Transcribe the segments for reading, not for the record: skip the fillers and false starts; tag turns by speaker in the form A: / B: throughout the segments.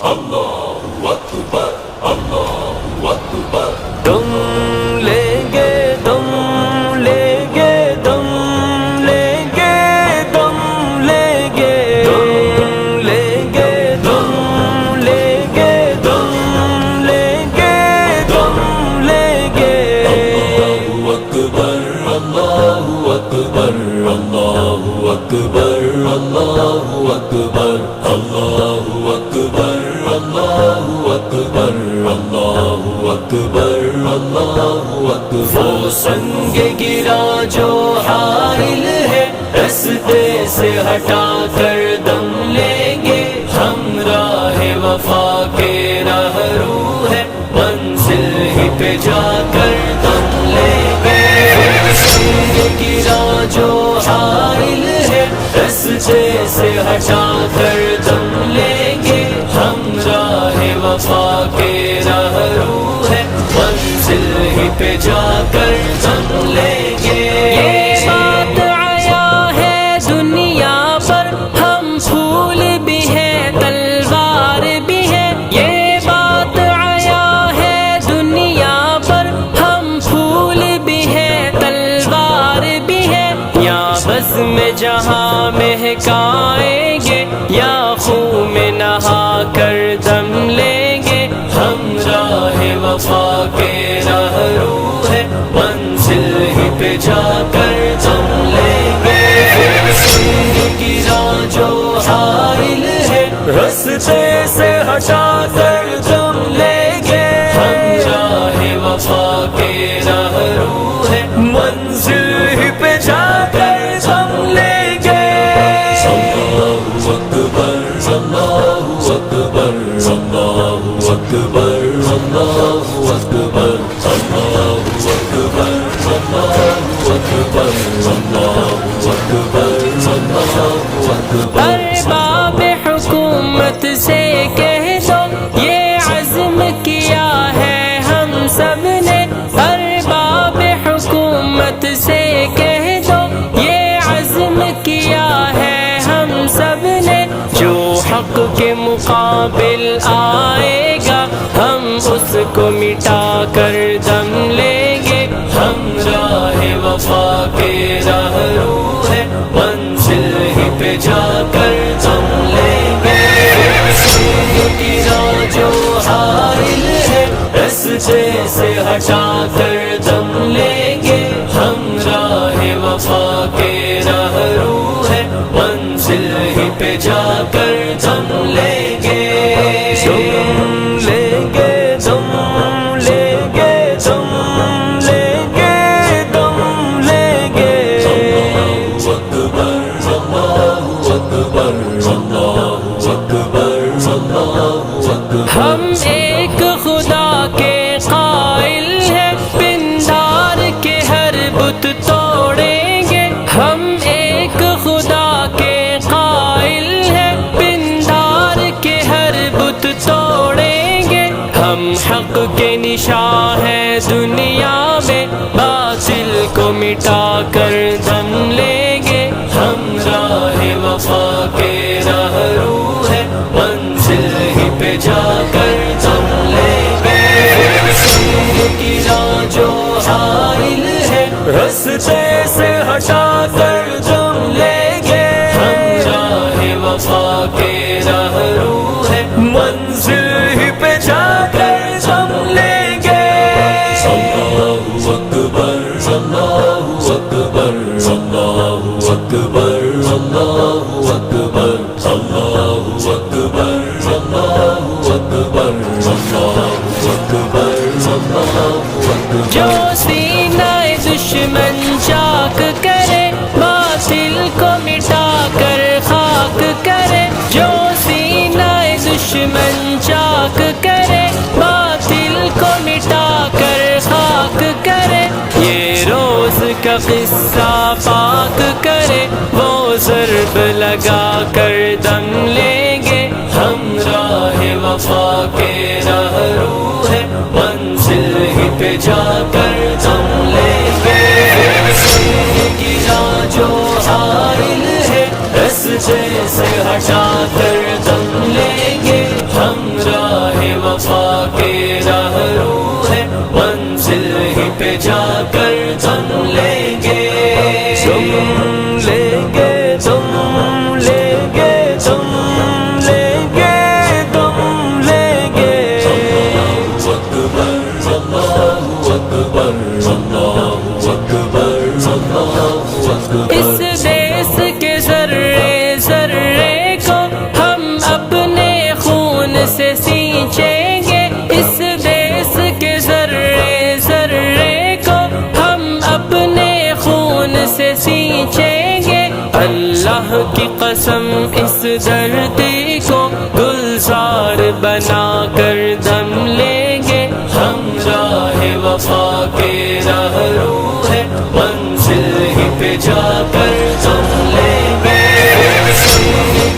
A: اللہ اکبر اللہ اکبر
B: دم لیں گے دم لیں گے دم لیں گے دم لیں گے دم لیں گے دم لیں گے دم لیں گے دم لیں گے
A: اللہ اکبر اللہ اکبر اللہ اکبر اللہ اکبر اللہ اکبر اللہ اکبر اللہ اکبر
B: وہ سنگ گرا جو حائل ہے رستے سے ہٹا کر دم لیں گے ہم راہ وفا کے رہرو ہے منزل ہی پہ جا کر دم لیں گے سنگ گرا جو حائل ہے رستے سے ہٹا کر دم لیں گے ہم راہ وفا کے رہرو ہے منزل ہی پہ جا کر دم لیں گے یہ بات آیا ہے دنیا پر ہم پھول بھی ہیں تلوار بھی ہیں یہ بات آیا ہے دنیا پر ہم پھول بھی ہیں تلوار بھی ہیں یا بس میں جہاں مہکائیں گے یا خون میں نہا کر دم لیں گے ہم راہ وفا کے رہرو ہے منزل ہی پہ جا کر دم لیں گے سنگ گرا جو حائل ہے رستے سے ہٹا کر دم لیں گے ہم راہ وفا کے رہرو ہے منزل ہی پہ جا کر دم لیں گے
A: اللہ اکبر اللہ اکبر اللہ اکبر اللہ اکبر اللہ اکبر اللہ اکبر اللہ اکبر اللہ اکبر
B: ارباب حکومت سے کہہ دو یہ عزم کیا ہے ہم سب نے ارباب حکومت سے کہہ دو یہ عزم کیا ہے ہم سب نے جو حق کے مقابل آئے گا ہم اس کو مٹا کر دم لیں گے ہم راہ وفا کے رہرو ہے منزل ہی پہ جا کر دم لیں گے سنگ گرا جو حائل ہے رستے سے ہٹا کر دم لیں گے ہم راہ وفا کے رہرو ہے منزل ہی پہ جا کر دم لیں گے دم لیں گے دم لیں گے دم لیں گے دم لیں گے
A: اللہ اکبر اللہ اکبر اللہ اکبر اللہ اکبر
B: ہم ایک خدا کے قائل ہیں پندار کے ہر بت توڑیں گے ہم ایک خدا کے قائل ہیں پندار کے ہر بت توڑیں گے ہم حق کے نشاں ہیں دنیا میں باطل کو مٹا کر دم لیں گے ہم راہ وفا کے رہرو ہے منزل ہی پہ جا کر دم لیں گے سنگ گرا جو حائل ہے رستے سے ہٹا کر دم لیں گے ہم راہ وفا کے رہرو ہے منزل ہی پہ جا کر دم لیں گے
A: اللہ اکبر اللہ اکبر اللہ اکبر اللہ اکبر اللہ اکبر اللہ اکبر اللہ اکبر اللہ اکبر
B: جو سینہ دشمن چاک کرے باطل کو مٹا کر خاک کرے جو سینہ دشمن چاک کرے باطل کو مٹا کر خاک کرے یہ روز کا قصہ پاک کرے وہ ضرب لگا کر دم لیں گے ہم راہ وفا کے رہرو ہے منزل ہی پہ جا کر دم لیں گے سنگ گرا جو حائل ہے رستے سے ہٹا کر دم لیں گے ہم
C: سے سینچیں گے، اللہ کی قسم اس دھرتی کو گلزار بنا کر دم لیں گے، ہم راہ وفا کے رہرو ہے، منزل ہی پہ جا کر دم لیں گے،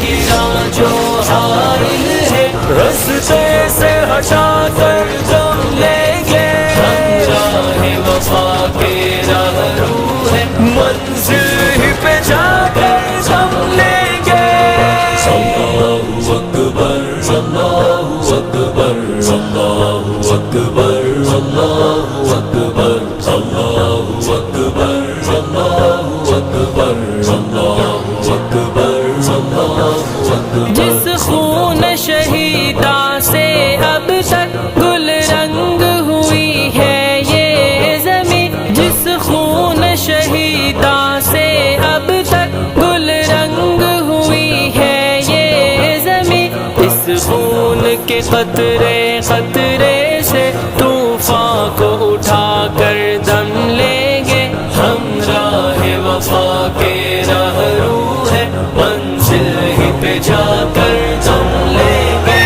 C: گرا جو حائل ہے رستے سے ہٹا کر دم لیں گے، ہم راہ وفا کے رہرو ہے، منزل ہی پہ جا کر دم لیں گے۔
A: اللہ اکبر اللہ اکبر اللہ اکبر اللہ اکبر اللہ اکبر اللہ اکبر اللہ اکبر اللہ اکبر۔
C: جس خون شہیدہ سے اب تک گل رنگ ہوئی ہے یہ زمین، جس خون شہیدہ سے اب تک گل رنگ ہوئی ہے یہ زمین، اس خون کے قطرے قطرے سے طوفان کو اٹھا کر دم لیں گے، ہم راہ وفا کے رہرو ہے، منزل ہی پہ جا کر دم لیں گے،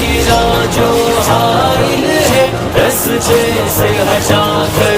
C: گرا جو حائل ہے رستے سے ہٹا کر